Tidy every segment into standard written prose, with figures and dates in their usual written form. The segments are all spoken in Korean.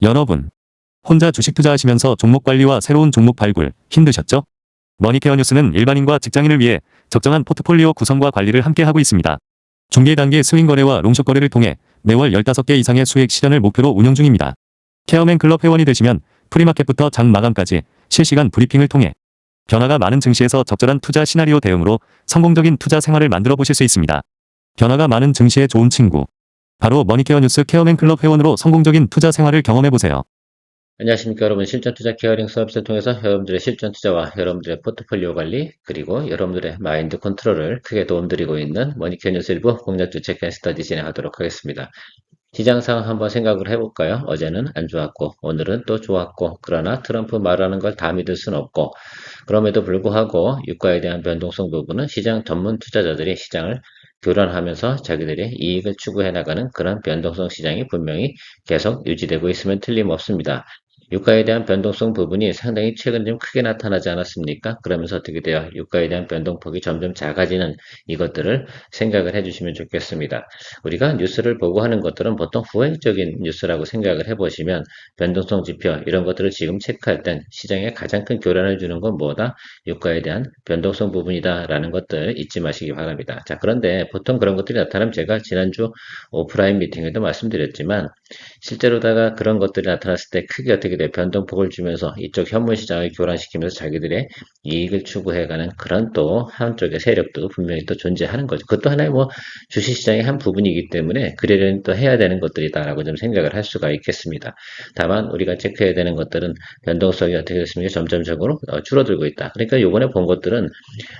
여러분, 혼자 주식 투자하시면서 종목 관리와 새로운 종목 발굴 힘드셨죠? 머니케어 뉴스는 일반인과 직장인을 위해 적정한 포트폴리오 구성과 관리를 함께 하고 있습니다. 중개 단계 스윙 거래와 롱숏 거래를 통해 매월 15개 이상의 수익 실현을 목표로 운영 중입니다. 케어맨 클럽 회원이 되시면 프리마켓부터 장 마감까지 실시간 브리핑을 통해 변화가 많은 증시에서 적절한 투자 시나리오 대응으로 성공적인 투자 생활을 만들어 보실 수 있습니다. 변화가 많은 증시의 좋은 친구. 바로 머니케어 뉴스 케어맨 클럽 회원으로 성공적인 투자 생활을 경험해 보세요. 안녕하십니까 여러분. 실전 투자 케어링 서비스를 통해서 여러분들의 실전 투자와 여러분들의 포트폴리오 관리 그리고 여러분들의 마인드 컨트롤을 크게 도움드리고 있는 머니케어 뉴스 일부 공략주 체크앤 스터디 진행하도록 하겠습니다. 시장 상황 한번 생각을 해볼까요? 어제는 안 좋았고 오늘은 또 좋았고, 그러나 트럼프 말하는 걸 다 믿을 수는 없고, 그럼에도 불구하고 유가에 대한 변동성 부분은 시장 전문 투자자들이 시장을 교란하면서 자기들의 이익을 추구해 나가는 그런 변동성 시장이 분명히 계속 유지되고 있으면 틀림없습니다. 유가에 대한 변동성 부분이 상당히 최근 좀 크게 나타나지 않았습니까? 그러면서 어떻게 돼요? 유가에 대한 변동폭이 점점 작아지는 이것들을 생각을 해주시면 좋겠습니다. 우리가 뉴스를 보고 하는 것들은 보통 후행적인 뉴스라고 생각을 해보시면, 변동성 지표 이런 것들을 지금 체크할 땐 시장에 가장 큰 교란을 주는 건 뭐다? 유가에 대한 변동성 부분이다라는 것들 잊지 마시기 바랍니다. 자, 그런데 보통 그런 것들이 나타나면, 제가 지난주 오프라인 미팅에도 말씀드렸지만, 실제로다가 그런 것들이 나타났을 때 크게 어떻게 돼 변동폭을 주면서 이쪽 현물 시장을 교란시키면서 자기들의 이익을 추구해가는 그런 또 한쪽의 세력도 분명히 또 존재하는 거죠. 그것도 하나의 뭐 주식시장의 한 부분이기 때문에 그러려니 또 해야 되는 것들이다라고 좀 생각을 할 수가 있겠습니다. 다만 우리가 체크해야 되는 것들은 변동성이 어떻게 됐습니까? 점점적으로 줄어들고 있다. 그러니까 요번에 본 것들은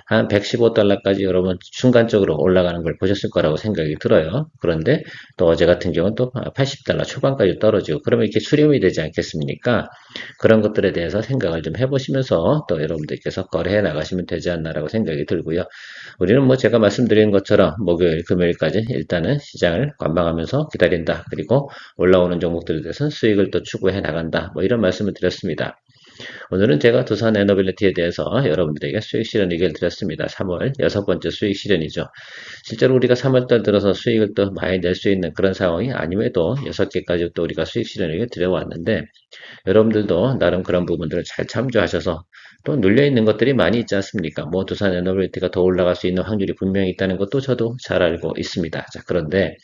한 115달러까지 여러분 순간적으로 올라가는 걸 보셨을 거라고 생각이 들어요. 그런데 또 어제 같은 경우는 또 80달러 초반까지 떨어지고, 그러면 이렇게 수렴이 되지 않겠습니까? 그런 것들에 대해서 생각을 좀 해보시면서 또 여러분들께서 거래해 나가시면 되지 않나라고 생각이 들고요. 우리는 뭐 제가 말씀드린 것처럼 목요일, 금요일까지 일단은 시장을 관망하면서 기다린다. 그리고 올라오는 종목들에 대해서는 수익을 또 추구해 나간다. 뭐 이런 말씀을 드렸습니다. 오늘은 제가 두산 에너빌리티에 대해서 여러분들에게 수익 실현 의견을 드렸습니다. 3월 여섯 번째 수익 실현이죠. 실제로 우리가 3월달 들어서 수익을 또 많이 낼 수 있는 그런 상황이 아님에도 6개까지 또 우리가 수익 실현 의견을 드려왔는데, 여러분들도 나름 그런 부분들을 잘 참조하셔서 또 눌려있는 것들이 많이 있지 않습니까? 뭐 두산 에너빌리티가 더 올라갈 수 있는 확률이 분명히 있다는 것도 저도 잘 알고 있습니다. 자, 그런데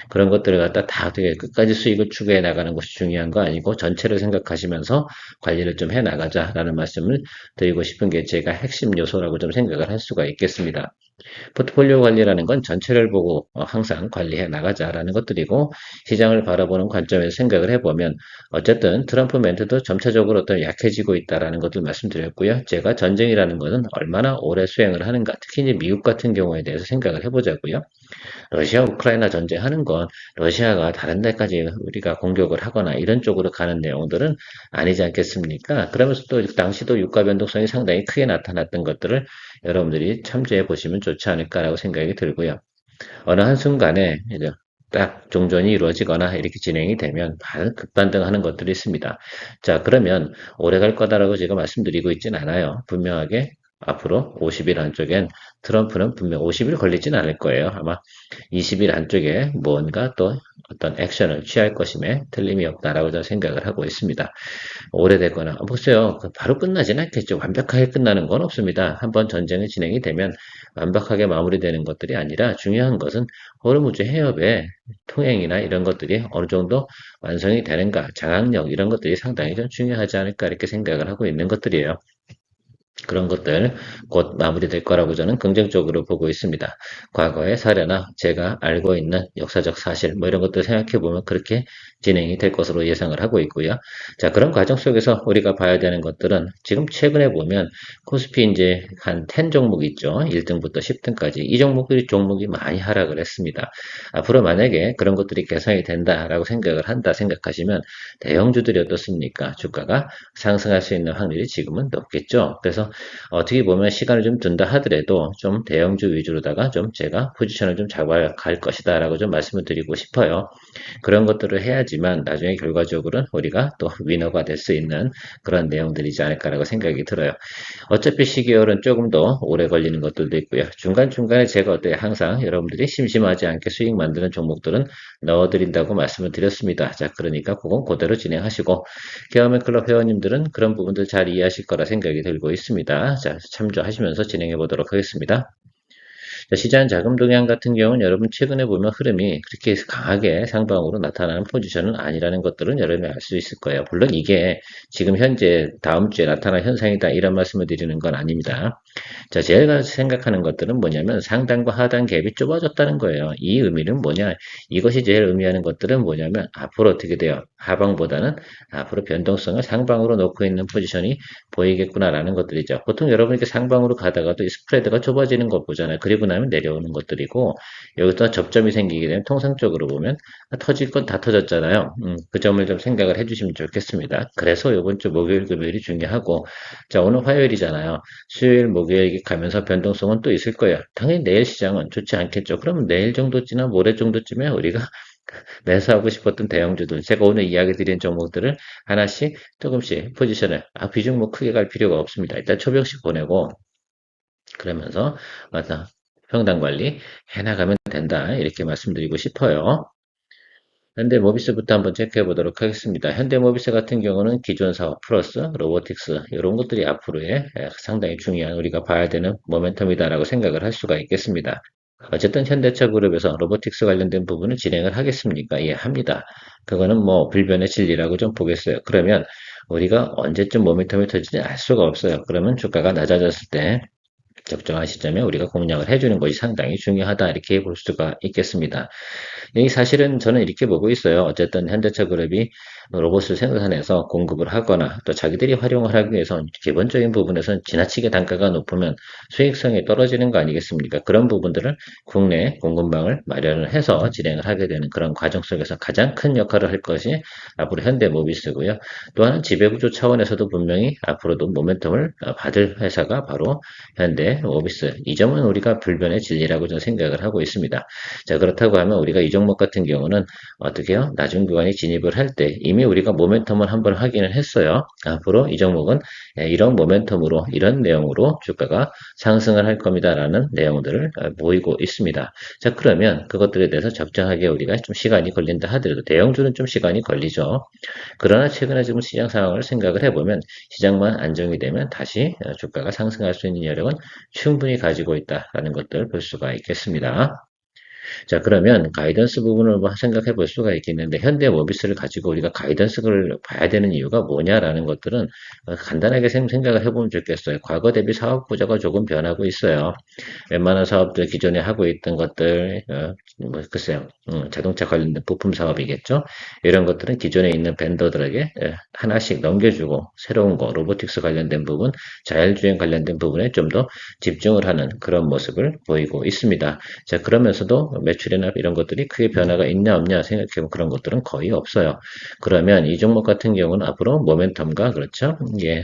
그런 것들을 갖다 다 어떻게 끝까지 수익을 추구해 나가는 것이 중요한 거 아니고, 전체를 생각하시면서 관리를 좀 해 나가자라는 말씀을 드리고 싶은 게 제가 핵심 요소라고 좀 생각을 할 수가 있겠습니다. 포트폴리오 관리라는 건 전체를 보고 항상 관리해 나가자라는 것들이고, 시장을 바라보는 관점에서 생각을 해보면 어쨌든 트럼프 멘트도 점차적으로 어떤 약해지고 있다라는 것들 말씀드렸고요. 제가 전쟁이라는 것은 얼마나 오래 수행을 하는가, 특히 이제 미국 같은 경우에 대해서 생각을 해보자고요. 러시아 우크라이나 전쟁하는 건 러시아가 다른 데까지 우리가 공격을 하거나 이런 쪽으로 가는 내용들은 아니지 않겠습니까? 그러면서 또 당시도 유가 변동성이 상당히 크게 나타났던 것들을 여러분들이 참조해 보시면 좋지 않을까라고 생각이 들고요. 어느 한순간에 이제 딱 종전이 이루어지거나 이렇게 진행이 되면 급반등하는 것들이 있습니다. 자, 그러면 오래 갈 거다라고 제가 말씀드리고 있진 않아요. 분명하게 앞으로 50일 안쪽엔 트럼프는 분명 50일 걸리진 않을 거예요. 아마 20일 안쪽에 뭔가 또 어떤 액션을 취할 것임에 틀림이 없다라고 저는 생각을 하고 있습니다. 오래됐거나 보세요. 바로 끝나진 않겠죠. 완벽하게 끝나는 건 없습니다. 한번 전쟁이 진행이 되면 완벽하게 마무리되는 것들이 아니라, 중요한 것은 호르무즈 해협의 통행이나 이런 것들이 어느 정도 완성이 되는가, 장악력 이런 것들이 상당히 좀 중요하지 않을까 이렇게 생각을 하고 있는 것들이에요. 그런 것들 곧 마무리될 거라고 저는 긍정적으로 보고 있습니다. 과거의 사례나 제가 알고 있는 역사적 사실 뭐 이런 것들 생각해 보면 그렇게 진행이 될 것으로 예상을 하고 있고요. 자, 그런 과정 속에서 우리가 봐야 되는 것들은, 지금 최근에 보면 코스피 이제 한 10 종목 있죠. 1등부터 10등까지 이 종목이 많이 하락을 했습니다. 앞으로 만약에 그런 것들이 개선이 된다라고 생각을 한다 생각하시면, 대형주들이 어떻습니까? 주가가 상승할 수 있는 확률이 지금은 높겠죠. 그래서 그래서 어떻게 보면 시간을 좀 둔다 하더라도 좀 대형주 위주로다가 좀 제가 포지션을 좀 잡아갈 것이다 라고 좀 말씀을 드리고 싶어요. 그런 것들을 해야지만 나중에 결과적으로는 우리가 또 위너가 될 수 있는 그런 내용들이지 않을까라고 생각이 들어요. 어차피 시계열은 조금 더 오래 걸리는 것들도 있고요. 중간중간에 제가 어때요? 항상 여러분들이 심심하지 않게 수익 만드는 종목들은 넣어드린다고 말씀을 드렸습니다. 자, 그러니까 그건 그대로 진행하시고, 경험의 클럽 회원님들은 그런 부분들 잘 이해하실 거라 생각이 들고 있습니다. 자, 참조하시면서 진행해 보도록 하겠습니다. 시장 자금 동향 같은 경우는 여러분 최근에 보면 흐름이 그렇게 강하게 상방으로 나타나는 포지션은 아니라는 것들은 여러분이 알 수 있을 거예요. 물론 이게 지금 현재 다음 주에 나타날 현상이다 이런 말씀을 드리는 건 아닙니다. 자, 제가 생각하는 것들은 뭐냐면 상단과 하단 갭이 좁아졌다는 거예요. 이 의미는 뭐냐? 이것이 제일 의미하는 것들은 뭐냐면 앞으로 어떻게 돼요? 하방보다는 앞으로 변동성을 상방으로 놓고 있는 포지션이 보이겠구나라는 것들이죠. 보통 여러분 이렇게 상방으로 가다가도 이 스프레드가 좁아지는 거 보잖아요. 그리고 나면 내려오는 것들이고 여기서 접점이 생기게 되면 통상적으로 보면 터질 건 다 터졌잖아요. 그 점을 좀 생각을 해주시면 좋겠습니다. 그래서 이번 주 목요일, 금요일이 중요하고 자 오늘 화요일이잖아요. 수요일, 목요일 가면서 변동성은 또 있을 거예요. 당연히 내일 시장은 좋지 않겠죠. 그러면 내일 정도쯤이나 모레 정도쯤에 우리가 매수하고 싶었던 대형주들, 제가 오늘 이야기 드린 종목들을 하나씩 조금씩 포지션을, 비중 뭐 크게 갈 필요가 없습니다. 일단 초벽씩 보내고, 그러면서, 맞아, 평단 관리 해나가면 된다. 이렇게 말씀드리고 싶어요. 현대모비스부터 한번 체크해 보도록 하겠습니다. 현대모비스 같은 경우는 기존 사업 플러스 로보틱스 이런 것들이 앞으로의 상당히 중요한 우리가 봐야 되는 모멘텀이다라고 생각을 할 수가 있겠습니다. 어쨌든 현대차 그룹에서 로보틱스 관련된 부분을 진행을 하겠습니까? 예, 합니다. 그거는 뭐 불변의 진리라고 좀 보겠어요. 그러면 우리가 언제쯤 모멘텀이 터지지 알 수가 없어요. 그러면 주가가 낮아졌을 때 적정한 시점에 우리가 공략을 해주는 것이 상당히 중요하다 이렇게 볼 수가 있겠습니다. 이 사실은 저는 이렇게 보고 있어요. 어쨌든 현대차 그룹이 로봇을 생산해서 공급을 하거나 또 자기들이 활용을 하기 위해서 기본적인 부분에서는 지나치게 단가가 높으면 수익성이 떨어지는 거 아니겠습니까? 그런 부분들을 국내 공급망을 마련을 해서 진행을 하게 되는 그런 과정 속에서 가장 큰 역할을 할 것이 앞으로 현대모비스고요. 또 하나는 지배구조 차원에서도 분명히 앞으로도 모멘텀을 받을 회사가 바로 현대모비스. 이 점은 우리가 불변의 진리라고 저는 생각을 하고 있습니다. 자, 그렇다고 하면 우리가 이 종목 같은 경우는 어떻게 해요? 나중 구간에 진입을 할 때 이미 우리가 모멘텀을 한번 확인을 했어요. 앞으로 이 종목은 이런 모멘텀으로 이런 내용으로 주가가 상승을 할 겁니다라는 내용들을 보이고 있습니다. 자, 그러면 그것들에 대해서 적정하게 우리가 좀 시간이 걸린다 하더라도 대형주는 좀 시간이 걸리죠. 그러나 최근에 지금 시장 상황을 생각을 해보면 시장만 안정이 되면 다시 주가가 상승할 수 있는 여력은 충분히 가지고 있다라는 것들을 볼 수가 있겠습니다. 자, 그러면 가이던스 부분을 한번 생각해 볼 수가 있겠는데, 현대모비스를 가지고 우리가 가이던스를 봐야 되는 이유가 뭐냐라는 것들은 간단하게 생각을 해보면 좋겠어요. 과거 대비 사업 구조가 조금 변하고 있어요. 웬만한 사업들 기존에 하고 있던 것들, 뭐, 글쎄요, 자동차 관련된 부품 사업이겠죠. 이런 것들은 기존에 있는 벤더들에게 하나씩 넘겨주고, 새로운 거, 로보틱스 관련된 부분, 자율주행 관련된 부분에 좀 더 집중을 하는 그런 모습을 보이고 있습니다. 자, 그러면서도 매출이나 이런 것들이 크게 변화가 있냐 없냐 생각해보면 그런 것들은 거의 없어요. 그러면 이 종목 같은 경우는 앞으로 모멘텀과 그렇죠? 예,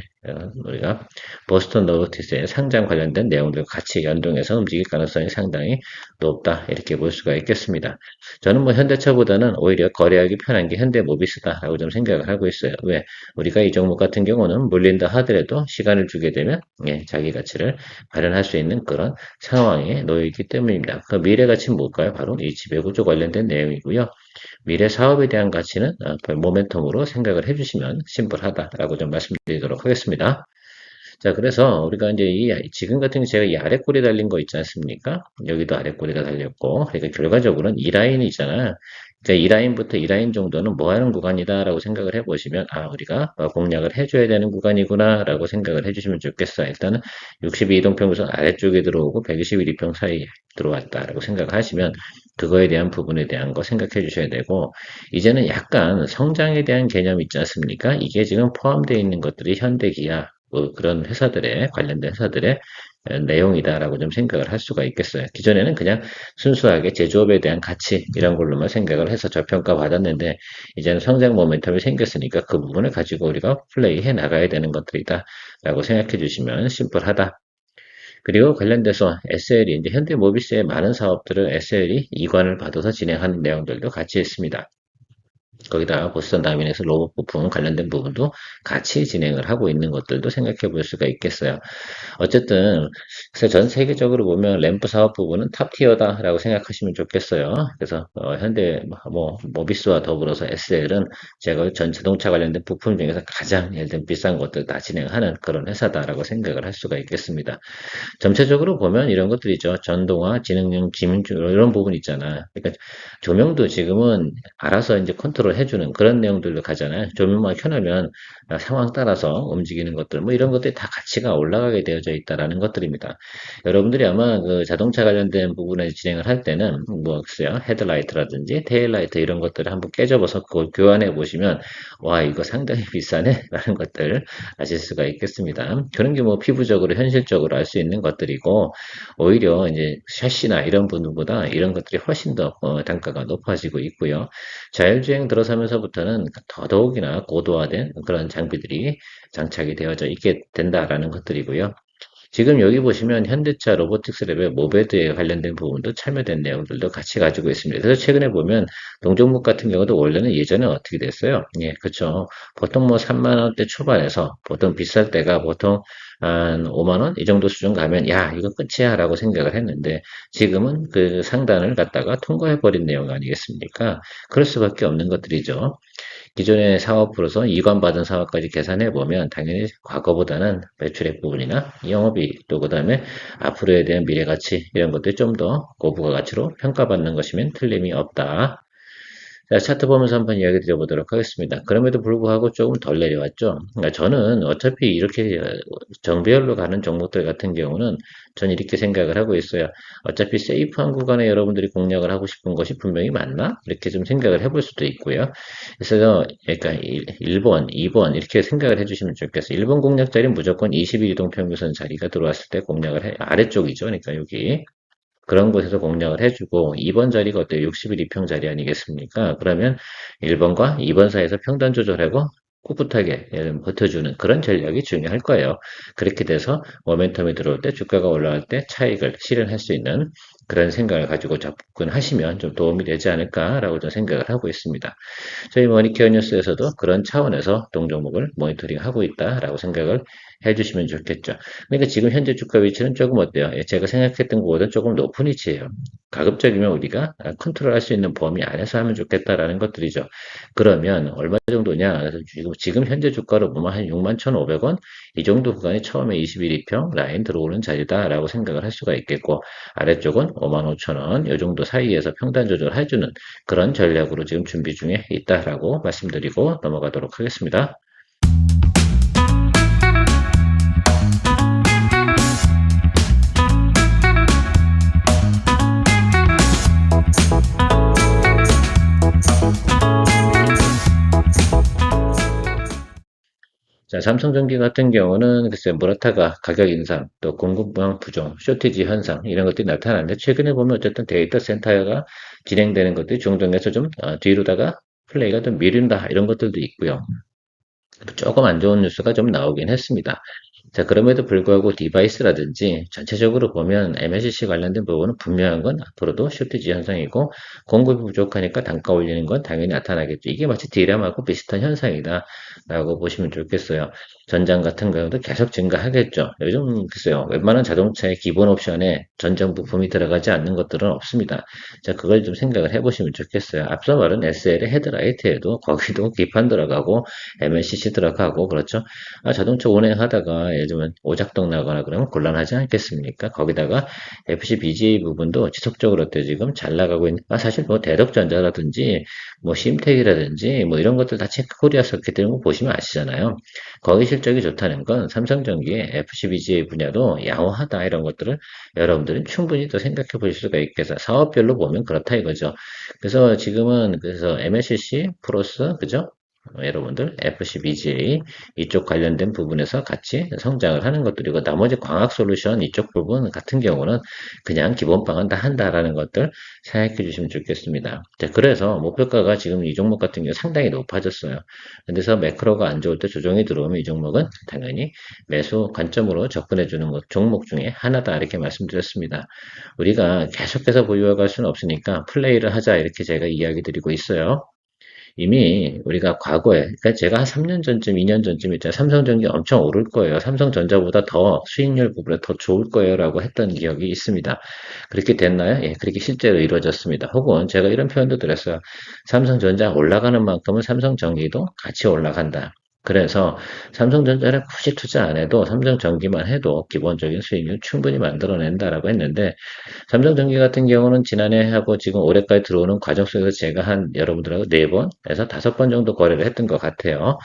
우리가 보스턴 로보틱스의 상장 관련된 내용들과 같이 연동해서 움직일 가능성이 상당히 높다 이렇게 볼 수가 있겠습니다. 저는 뭐 현대차보다는 오히려 거래하기 편한 게 현대모비스다라고 좀 생각을 하고 있어요. 왜? 우리가 이 종목 같은 경우는 물린다 하더라도 시간을 주게 되면 자기 가치를 발현할 수 있는 그런 상황에 놓이기 때문입니다. 그 미래 가치는 뭘까요? 바로 이 지배구조 관련된 내용이고요. 미래 사업에 대한 가치는 모멘텀으로 생각을 해주시면 심플하다라고 좀 말씀드리도록 하겠습니다. 자, 그래서 우리가 이제 지금 같은 경우 제가 이 아래 꼬리 달린 거 있지 않습니까? 여기도 아래 꼬리가 달렸고, 그러니까 결과적으로는 이 라인이 있잖아요. 그러니까 이 라인부터 이 라인 정도는 뭐 하는 구간이다라고 생각을 해보시면, 우리가 공략을 해줘야 되는 구간이구나라고 생각을 해주시면 좋겠어요. 일단은 62이동평균선 아래쪽에 들어오고 120일 이평 사이에 들어왔다라고 생각하시면, 그거에 대한 부분에 대한 거 생각해 주셔야 되고, 이제는 약간 성장에 대한 개념 있지 않습니까? 이게 지금 포함되어 있는 것들이 현대기아, 그런 회사들의 관련된 회사들의 내용이다라고 좀 생각을 할 수가 있겠어요. 기존에는 그냥 순수하게 제조업에 대한 가치 이런 걸로만 생각을 해서 저평가 받았는데 이제는 성장 모멘텀이 생겼으니까 그 부분을 가지고 우리가 플레이해 나가야 되는 것들이다라고 생각해 주시면 심플하다. 그리고 관련돼서 SL이 이제 현대모비스의 많은 사업들을 SL이 이관을 받아서 진행하는 내용들도 같이 있습니다. 거기다가 보스턴 다이내믹스 로봇 부품 관련된 부분도 같이 진행을 하고 있는 것들도 생각해 볼 수가 있겠어요. 어쨌든 그래서 전 세계적으로 보면 램프 사업 부분은 탑티어다라고 생각하시면 좋겠어요. 그래서 현대 뭐 모비스와 더불어서 SL은 제가 전 자동차 관련된 부품 중에서 가장 예를 들면 비싼 것들 다 진행하는 그런 회사다라고 생각을 할 수가 있겠습니다. 전체적으로 보면 이런 것들이죠. 전동화, 지능형, 지민주 이런 부분 있잖아. 그러니까 조명도 지금은 알아서 이제 컨트롤 해주는 그런 내용들도 가잖아요. 조명만 켜놓으면 상황 따라서 움직이는 것들, 뭐 이런 것들이 다 가치가 올라가게 되어져 있다라는 것들입니다. 여러분들이 아마 그 자동차 관련된 부분에 진행을 할 때는 뭐 글쎄요, 헤드라이트라든지 테일라이트 이런 것들을 한번 깨져봐서 그걸 교환해 보시면 와 이거 상당히 비싸네 라는 것들 아실 수가 있겠습니다. 그런 게 뭐 피부적으로 현실적으로 알 수 있는 것들이고 오히려 이제 샤시나 이런 부분보다 이런 것들이 훨씬 더 단가가 높아지고 있고요. 자율주행 들어서면서부터는 더더욱이나 고도화된 그런 장비들이 장착이 되어져 있게 된다라는 것들이고요. 지금 여기 보시면 현대차 로보틱스 랩의 모베드에 관련된 부분도 참여된 내용들도 같이 가지고 있습니다. 그래서 최근에 보면 동종목 같은 경우도 원래는 예전에 어떻게 됐어요? 예, 그렇죠. 보통 뭐 3만 원대 초반에서 보통 비쌀 때가 보통 한 5만 원 이 정도 수준 가면 야 이거 끝이야라고 생각을 했는데 지금은 그 상단을 갖다가 통과해 버린 내용 아니겠습니까? 그럴 수밖에 없는 것들이죠. 기존의 사업으로서 이관받은 사업까지 계산해 보면 당연히 과거보다는 매출액 부분이나 영업이익 또 그다음에 앞으로에 대한 미래 가치 이런 것들이 좀 더 고부가 가치로 평가받는 것이면 틀림이 없다. 자, 차트 보면서 한번 이야기 드려보도록 하겠습니다. 그럼에도 불구하고 조금 덜 내려왔죠. 그러니까 저는 어차피 이렇게 정배열로 가는 종목들 같은 경우는 전 이렇게 생각을 하고 있어요. 어차피 세이프한 구간에 여러분들이 공략을 하고 싶은 것이 분명히 맞나? 이렇게 좀 생각을 해볼 수도 있고요. 그래서 그러니까 1번, 2번 이렇게 생각을 해주시면 좋겠어요. 1번 공략 자리는 무조건 21 이동평균선 자리가 들어왔을 때 공략을 해, 아래쪽이죠. 그러니까 여기. 그런 곳에서 공략을 해주고 2번 자리가 어때요? 60일 2평 자리 아니겠습니까? 그러면 1번과 2번 사이에서 평단 조절하고 꿋꿋하게 버텨주는 그런 전략이 중요할 거예요. 그렇게 돼서 모멘텀이 들어올 때 주가가 올라갈 때 차익을 실현할 수 있는 그런 생각을 가지고 접근하시면 좀 도움이 되지 않을까라고 좀 생각을 하고 있습니다. 저희 머니케어 뉴스에서도 그런 차원에서 동종목을 모니터링하고 있다라고 생각을 해주시면 좋겠죠. 그러니까 지금 현재 주가 위치는 조금 어때요? 예, 제가 생각했던 것보다 조금 높은 위치예요. 가급적이면 우리가 컨트롤할 수 있는 범위 안에서 하면 좋겠다라는 것들이죠. 그러면 얼마 정도냐? 그래서 지금 현재 주가로 보면 한 61,500원 이 정도 구간이 처음에 21, 2평 라인 들어오는 자리다라고 생각을 할 수가 있겠고 아래쪽은 55,000원 이 정도 사이에서 평단 조절해주는 그런 전략으로 지금 준비 중에 있다라고 말씀드리고 넘어가도록 하겠습니다. 자, 삼성전기 같은 경우는 글쎄 모라타가 가격 인상, 또 공급망 부종, 쇼티지 현상 이런 것들이 나타나는데 최근에 보면 어쨌든 데이터 센터가 진행되는 것들이 종종해서 좀 뒤로다가 플레이가 좀 미룬다 이런 것들도 있고요. 조금 안 좋은 뉴스가 좀 나오긴 했습니다. 자, 그럼에도 불구하고 디바이스라든지 전체적으로 보면 MLCC 관련된 부분은 분명한 건 앞으로도 쇼티지 현상이고 공급이 부족하니까 단가 올리는 건 당연히 나타나겠죠. 이게 마치 디램하고 비슷한 현상이다 라고 보시면 좋겠어요. 전장 같은 경우도 계속 증가하겠죠. 요즘 글쎄요. 웬만한 자동차의 기본 옵션에 전장 부품이 들어가지 않는 것들은 없습니다. 자, 그걸 좀 생각을 해보시면 좋겠어요. 앞서 말한 SL의 헤드라이트에도 거기도 기판 들어가고 MLCC 들어가고 그렇죠. 아, 자동차 운행하다가 요즘은 오작동 나거나 그러면 곤란하지 않겠습니까? 거기다가 FC BGA 부분도 지속적으로 어때 지금 잘 나가고 있는, 사실 뭐 대덕전자라든지 뭐 심텍이라든지 뭐 이런 것들 다 체크코리아 서킷 이런 거 보시면 아시잖아요. 거기 실적이 좋다는 건 삼성전기의 FC BGA 분야도 양호하다 이런 것들을 여러분들은 충분히 또 생각해 보실 수가 있겠어. 사업별로 보면 그렇다 이거죠. 그래서 지금은 그래서 MLCC 플러스 그죠? 여러분들 FC, BGA 이쪽 관련된 부분에서 같이 성장을 하는 것들이고 나머지 광학솔루션 이쪽 부분 같은 경우는 그냥 기본빵은 다 한다라는 것들 생각해 주시면 좋겠습니다. 자, 그래서 목표가가 지금 이 종목 같은 경우 상당히 높아졌어요. 그래서 매크로가 안 좋을 때 조정이 들어오면 이 종목은 당연히 매수 관점으로 접근해 주는 것 종목 중에 하나다 이렇게 말씀드렸습니다. 우리가 계속해서 보유해 갈 수는 없으니까 플레이를 하자 이렇게 제가 이야기 드리고 있어요. 이미 우리가 과거에, 그러니까 제가 한 3년 전쯤, 2년 전쯤 있잖아요. 삼성전기 엄청 오를 거예요. 삼성전자보다 더 수익률 부분에 더 좋을 거예요라고 했던 기억이 있습니다. 그렇게 됐나요? 예, 그렇게 실제로 이루어졌습니다. 혹은 제가 이런 표현도 드렸어요. 삼성전자 올라가는 만큼은 삼성전기도 같이 올라간다. 그래서 삼성전자를 굳이 투자 안 해도 삼성전기만 해도 기본적인 수익률 충분히 만들어낸다라고 했는데 삼성전기 같은 경우는 지난해 하고 지금 올해까지 들어오는 과정 속에서 제가 한 여러분들하고 4번에서 5번 정도 거래를 했던 것 같아요.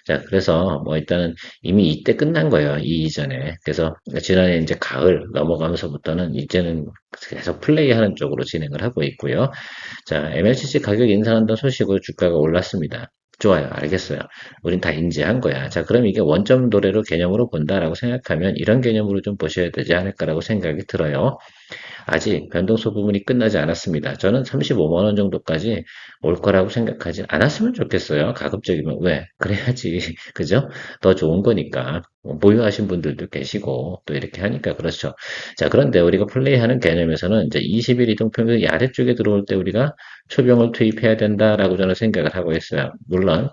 자, 그래서 뭐 일단은 이미 이때 끝난 거예요. 이 이전에. 그래서 지난해 이제 가을 넘어가면서부터는 이제는 계속 플레이하는 쪽으로 진행을 하고 있고요. 자, MLCC 가격 인상한다는 소식으로 주가가 올랐습니다. 좋아요. 알겠어요. 우린 다 인지한 거야. 자, 그럼 이게 원점 도래로 개념으로 본다라고 생각하면 이런 개념으로 좀 보셔야 되지 않을까라고 생각이 들어요. 아직 변동소 부분이 끝나지 않았습니다. 저는 35만 원 정도까지 올 거라고 생각하지 않았으면 좋겠어요. 가급적이면. 왜? 그래야지. 그죠? 더 좋은 거니까. 뭐 보유하신 분들도 계시고 또 이렇게 하니까 그렇죠. 자, 그런데 우리가 플레이하는 개념에서는 이제 20일 이동평균 이 아래쪽에 들어올 때 우리가 초병을 투입해야 된다라고 저는 생각을 하고 있어요. 물론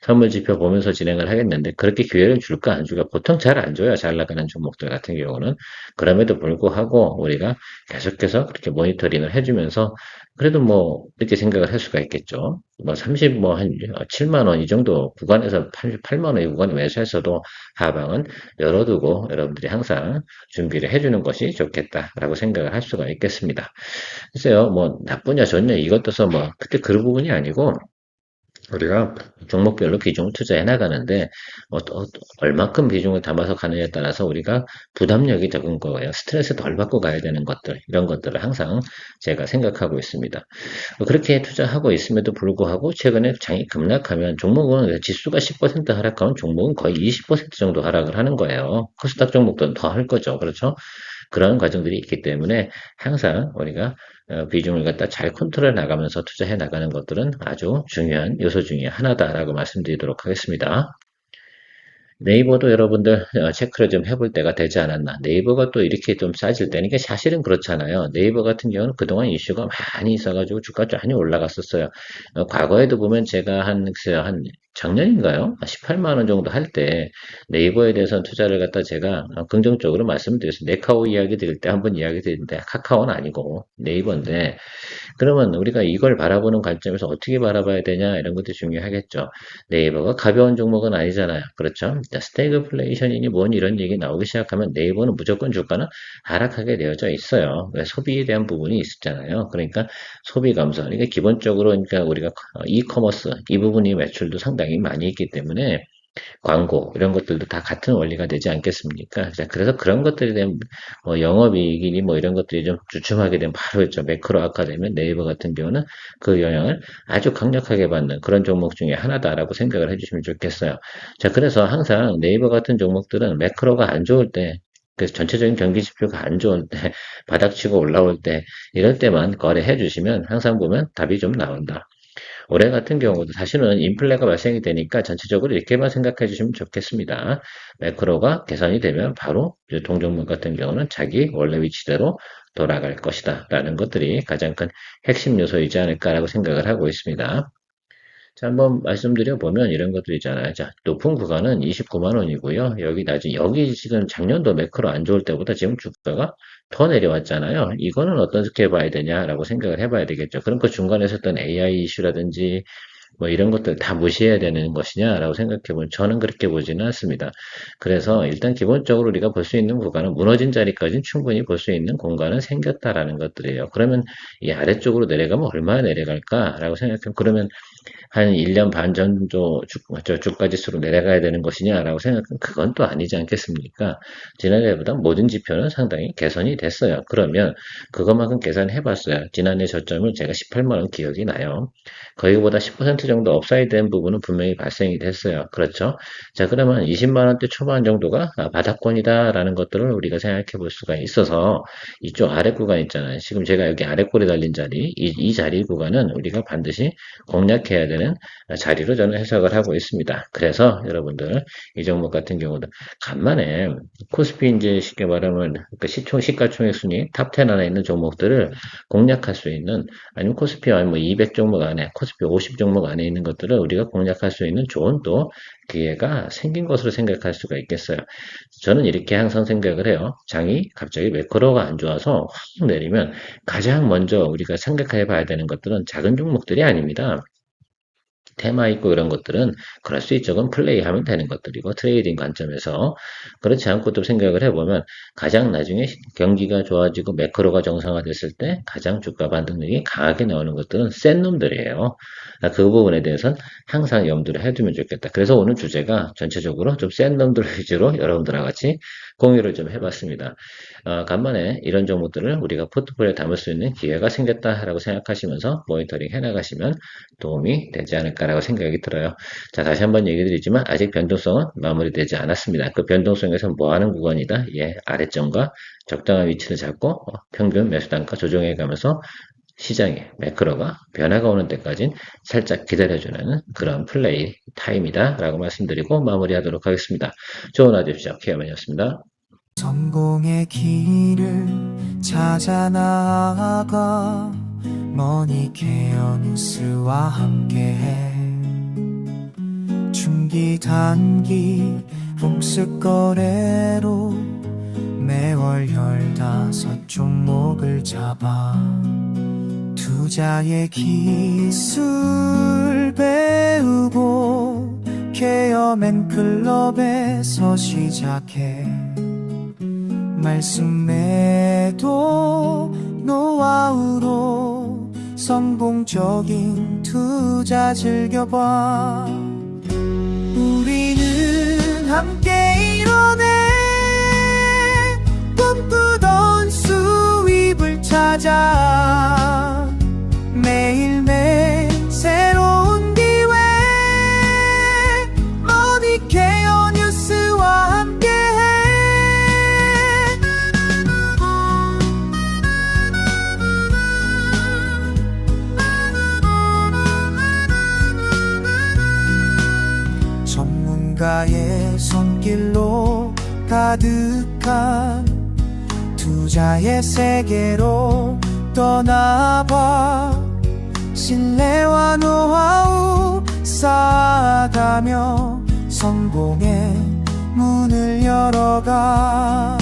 선물 지표 보면서 진행을 하겠는데 그렇게 기회를 줄까 안 줄까 보통 잘 안 줘요. 잘 나가는 종목들 같은 경우는. 그럼에도 불구하고 우리가 계속해서 그렇게 모니터링을 해주면서 그래도 뭐 이렇게 생각을 할 수가 있겠죠. 뭐 30, 한 7만 원 이 정도 구간에서 8만 원 이 구간에 매수했어도 하방은 열어두고 여러분들이 항상 준비를 해주는 것이 좋겠다라고 생각을 할 수가 있겠습니다. 글쎄요, 뭐 나쁘냐 좋냐 이것 떠서 뭐 그때 그런 부분이 아니고 우리가 종목별로 비중을 투자해 나가는데 얼마큼 비중을 담아서 가느냐에 따라서 우리가 부담력이 적은 거예요. 스트레스 덜 받고 가야 되는 것들 이런 것들을 항상 제가 생각하고 있습니다. 그렇게 투자하고 있음에도 불구하고 최근에 장이 급락하면 종목은 지수가 10% 하락하면 종목은 거의 20% 정도 하락을 하는 거예요. 코스닥 종목도 더 할 거죠. 그렇죠? 그런 과정들이 있기 때문에 항상 우리가 비중을 갖다 잘 컨트롤해 나가면서 투자해 나가는 것들은 아주 중요한 요소 중에 하나다라고 말씀드리도록 하겠습니다. 네이버도 여러분들 체크를 좀 해볼 때가 되지 않았나. 네이버가 또 이렇게 좀 싸질 때니까 사실은 그렇잖아요. 네이버 같은 경우는 그동안 이슈가 많이 있어가지고 주가 많이 올라갔었어요. 과거에도 보면 제가 글쎄요, 한 작년인가요? 18만 원 정도 할 때 네이버에 대해서는 투자를 갖다 제가 긍정적으로 말씀을 드렸어요. 네카오 이야기 드릴 때 한번 이야기 드리는데 카카오는 아니고 네이버인데 그러면 우리가 이걸 바라보는 관점에서 어떻게 바라봐야 되냐 이런 것도 중요하겠죠. 네이버가 가벼운 종목은 아니잖아요. 그렇죠? 스태그플레이션이니 뭐니 이런 얘기 나오기 시작하면 네이버는 무조건 주가는 하락하게 되어져 있어요. 소비에 대한 부분이 있었잖아요. 그러니까 소비 감소. 그러니까 기본적으로 그러니까 우리가 이커머스 이 부분이 매출도 상당히 많이 있기 때문에 광고 이런 것들도 다 같은 원리가 되지 않겠습니까? 자, 그래서 그런 것들에 대한 영업이익이니 뭐 이런 것들이 좀 주춤하게 되면 바로 있죠. 매크로 악화되면 네이버 같은 경우는 그 영향을 아주 강력하게 받는 그런 종목 중에 하나다라고 생각을 해주시면 좋겠어요. 자, 그래서 항상 네이버 같은 종목들은 매크로가 안 좋을 때 그래서 전체적인 경기 지표가 안 좋을 때, 바닥치고 올라올 때, 이럴 때만 거래해 주시면 항상 보면 답이 좀 나온다. 올해 같은 경우도 사실은 인플레가 발생이 되니까 전체적으로 이렇게만 생각해 주시면 좋겠습니다. 매크로가 개선이 되면 바로 동종목 같은 경우는 자기 원래 위치대로 돌아갈 것이다. 라는 것들이 가장 큰 핵심 요소이지 않을까라고 생각을 하고 있습니다. 자, 한번 말씀드려 보면 이런 것들 있잖아요. 자, 높은 구간은 29만 원이고요. 여기 지금 작년도 매크로 안 좋을 때보다 지금 주가가 더 내려왔잖아요. 이거는 어떻게 봐야 되냐라고 생각을 해봐야 되겠죠. 그럼 그 중간에 있었던 AI 이슈라든지 뭐 이런 것들 다 무시해야 되는 것이냐라고 생각해보면 저는 그렇게 보지는 않습니다. 그래서 일단 기본적으로 우리가 볼 수 있는 구간은 무너진 자리까지는 충분히 볼 수 있는 공간은 생겼다라는 것들이에요. 그러면 이 아래쪽으로 내려가면 얼마나 내려갈까라고 생각하면 그러면 한 1년 반 정도 주가지수로 내려가야 되는 것이냐라고 생각하면 그건 또 아니지 않겠습니까? 지난해보다 모든 지표는 상당히 개선이 됐어요. 그러면 그것만큼 계산해봤어요. 지난해 저점을 제가 18만 원 기억이 나요. 거기보다 10% 정도 업사이드된 부분은 분명히 발생이 됐어요. 그렇죠? 자, 그러면 20만 원대 초반 정도가 바닥권이다라는 것들을 우리가 생각해 볼 수가 있어서 이쪽 아래 구간 있잖아요. 지금 제가 여기 아래 꼬리 달린 자리, 이 자리 구간은 우리가 반드시 공략해야 되는 자리로 저는 해석을 하고 있습니다. 그래서 여러분들 이 종목 같은 경우도 간만에 코스피 이제 쉽게 말하면 그 시가총액 순위 탑10 안에 있는 종목들을 공략할 수 있는 아니면 코스피 아니면 뭐 200 종목 안에 코스피 50 종목 안에 있는 것들을 우리가 공략할 수 있는 좋은 또 기회가 생긴 것으로 생각할 수가 있겠어요. 저는 이렇게 항상 생각을 해요. 장이 갑자기 매크로가 안 좋아서 확 내리면 가장 먼저 우리가 생각해 봐야 되는 것들은 작은 종목들이 아닙니다. 테마 있고 이런 것들은 그럴 수 있죠. 그건 플레이하면 되는 것들이고 트레이딩 관점에서 그렇지 않고 또 생각을 해보면 가장 나중에 경기가 좋아지고 매크로가 정상화됐을 때 가장 주가 반등력이 강하게 나오는 것들은 센 놈들이에요. 그 부분에 대해서는 항상 염두를 해두면 좋겠다. 그래서 오늘 주제가 전체적으로 좀 센 놈들 위주로 여러분들과 같이 공유를 좀 해봤습니다. 간만에 이런 종목들을 우리가 포트폴리오에 담을 수 있는 기회가 생겼다라고 생각하시면서 모니터링 해나가시면 도움이 되지 않을까라고 생각이 들어요. 자, 다시 한번 얘기 드리지만 아직 변동성은 마무리되지 않았습니다. 그 변동성에서 뭐 하는 구간이다? 예, 아래점과 적당한 위치를 잡고 평균 매수단가 조정해 가면서 시장에 매크로가 변화가 오는 때까지 살짝 기다려주는 그런 플레이 타임이다 라고 말씀드리고 마무리하도록 하겠습니다. 좋은 하루 되십시오. 케어맨이었습니다. 성공의 길을 찾아 나아가 머니케어 뉴스와 함께해 중기 단기 복습 거래로 매월 15종목을 잡아 투자의 기술 배우고 케어맨 클럽에서 시작해 말씀 매도 노하우로 성공적인 투자 즐겨봐 우리는 함께 이뤄내 꿈꾸던 수입을 찾아 매일매일 새로운 기회 머니케어 뉴스와 함께해 전문가의 손길로 가득한 투자의 세계로 떠나봐 신뢰와 노하우 쌓아가며 성공의 문을 열어가